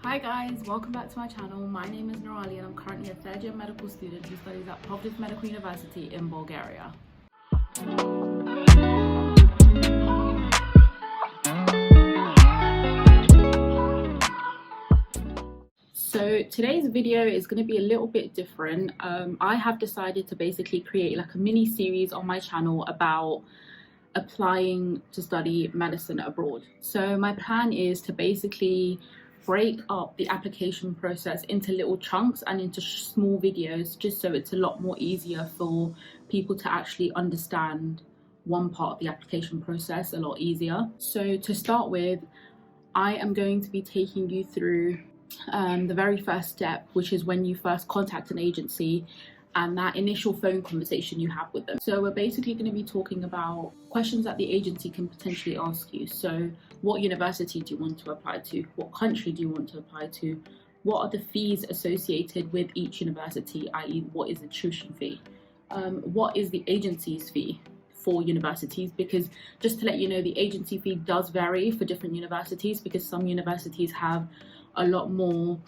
Hi guys, welcome back to my channel. My name is Norali and I'm currently a third year medical student who studies at Plovdiv Medical University in Bulgaria. So today's video is going to be a little bit different. I have decided to basically create like a mini series on my channel about applying to study medicine abroad. So my plan is to basically break up the application process into little chunks and into small videos, just so it's a lot more easier for people to actually understand one part of the application process a lot easier. So to start with, I am going to be taking you through the very first step, which is when you first contact an agency and that initial phone conversation you have with them. So we're basically going to be talking about questions that the agency can potentially ask you. So what university do you want to apply to? What country do you want to apply to? What are the fees associated with each university, i.e. what is the tuition fee? What is the agency's fee for universities? Because just to let you know, the agency fee does vary for different universities, because some universities have a lot more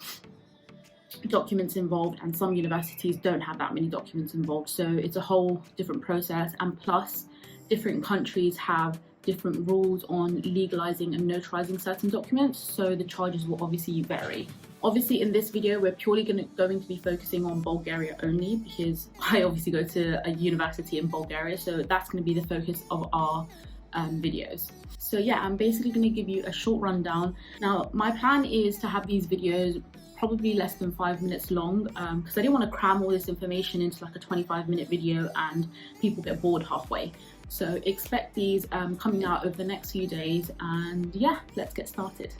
documents involved and some universities don't have that many documents involved, so it's a whole different process. And plus, different countries have different rules on legalizing and notarizing certain documents, so the charges will obviously vary. Obviously in this video we're purely going to be focusing on Bulgaria only, because I obviously go to a university in Bulgaria, so that's going to be the focus of our videos. So yeah, I'm basically going to give you a short rundown. Now my plan is to have these videos probably less than 5 minutes long, because I didn't want to cram all this information into like a 25-minute video and people get bored halfway. So expect these coming out over the next few days, and yeah, let's get started.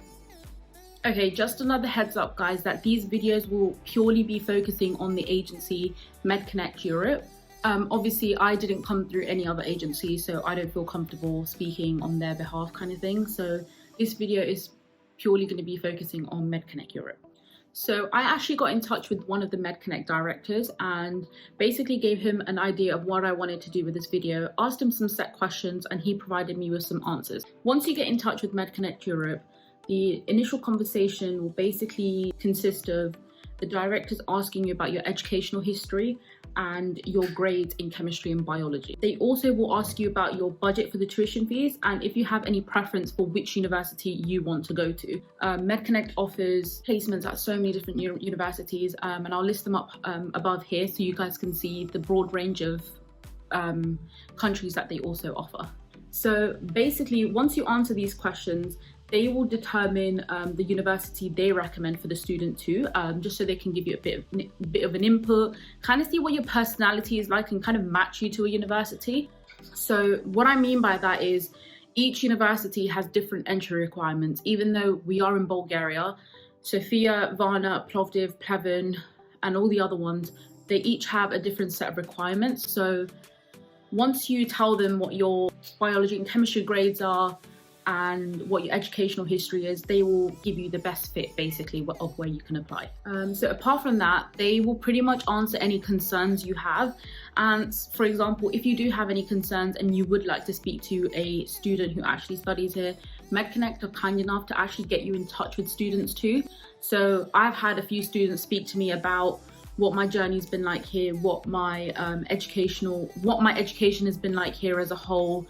Okay, just another heads up guys, that these videos will purely be focusing on the agency MedConnect Europe. Obviously I didn't come through any other agency, so I don't feel comfortable speaking on their behalf kind of thing. So this video is purely going to be focusing on MedConnect Europe. So I actually got in touch with one of the MedConnect directors and basically gave him an idea of what I wanted to do with this video, asked him some set questions, and he provided me with some answers. Once you get in touch with MedConnect Europe, the initial conversation will basically consist of the directors asking you about your educational history and your grades in chemistry and biology. They also will ask you about your budget for the tuition fees and if you have any preference for which university you want to go to. MedConnect offers placements at so many different universities, and I'll list them up above here so you guys can see the broad range of countries that they also offer. So basically, once you answer these questions, they will determine the university they recommend for the student too, just so they can give you a bit of an input, kind of see what your personality is like and kind of match you to a university. So what I mean by that is each university has different entry requirements. Even though we are in Bulgaria, Sofia, Varna, Plovdiv, Pleven, and all the other ones, they each have a different set of requirements. So once you tell them what your biology and chemistry grades are and what your educational history is, they will give you the best fit basically of where you can apply. So apart from that, they will pretty much answer any concerns you have. And for example, if you do have any concerns and you would like to speak to a student who actually studies here, MedConnect are kind enough to actually get you in touch with students too. So I've had a few students speak to me about what my journey's been like here, what my education has been like here as a whole.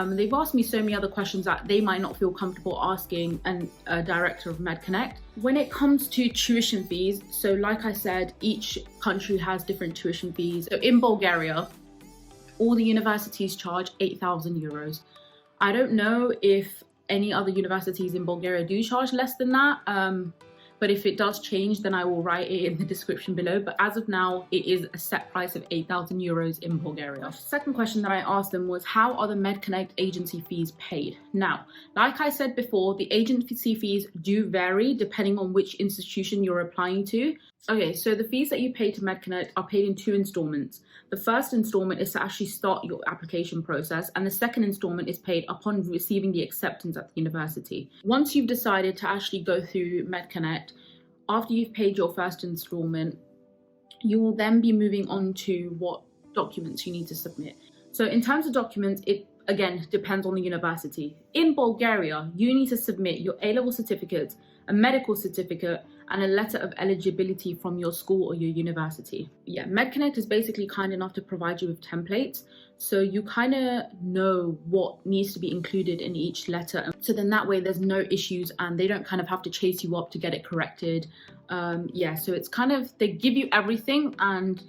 They've asked me so many other questions that they might not feel comfortable asking a director of MedConnect. When it comes to tuition fees, so like I said, each country has different tuition fees. So in Bulgaria, all the universities charge 8,000 euros. I don't know if any other universities in Bulgaria do charge less than that. But if it does change, then I will write it in the description below. But as of now, it is a set price of 8,000 euros in Bulgaria. The second question that I asked them was, how are the MedConnect agency fees paid? Now, like I said before, the agency fees do vary depending on which institution you're applying to. Okay, so the fees that you pay to MedConnect are paid in 2 installments. The first installment is to actually start your application process, and the second installment is paid upon receiving the acceptance at the university. Once you've decided to actually go through MedConnect, after you've paid your first installment, you will then be moving on to what documents you need to submit. So in terms of documents, it again depends on the university. In Bulgaria, you need to submit your A-level certificate, a medical certificate, and a letter of eligibility from your school or your university. Yeah, MedConnect is basically kind enough to provide you with templates, so you kind of know what needs to be included in each letter. So then that way there's no issues and they don't kind of have to chase you up to get it corrected. Yeah, so it's kind of, they give you everything, and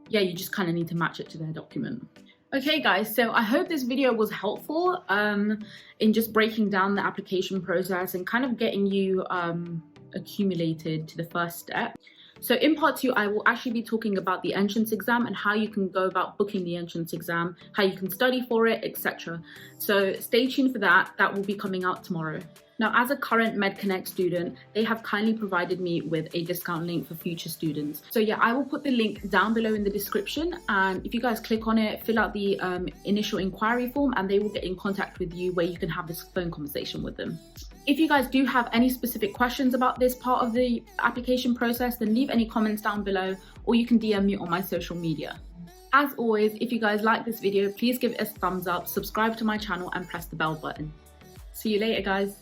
yeah, you just kind of need to match it to their document. Okay guys, so I hope this video was helpful in just breaking down the application process and kind of getting you accumulated to the first step. So in part 2, I will actually be talking about the entrance exam and how you can go about booking the entrance exam, how you can study for it, etc. So stay tuned for that. That will be coming out tomorrow. Now, as a current MedConnect student, they have kindly provided me with a discount link for future students. So yeah, I will put the link down below in the description, and if you guys click on it, fill out the initial inquiry form, and they will get in contact with you where you can have this phone conversation with them. If you guys do have any specific questions about this part of the application process, then leave any comments down below, or you can DM me on my social media. As always, if you guys like this video, please give it a thumbs up, subscribe to my channel, and press the bell button. See you later, guys.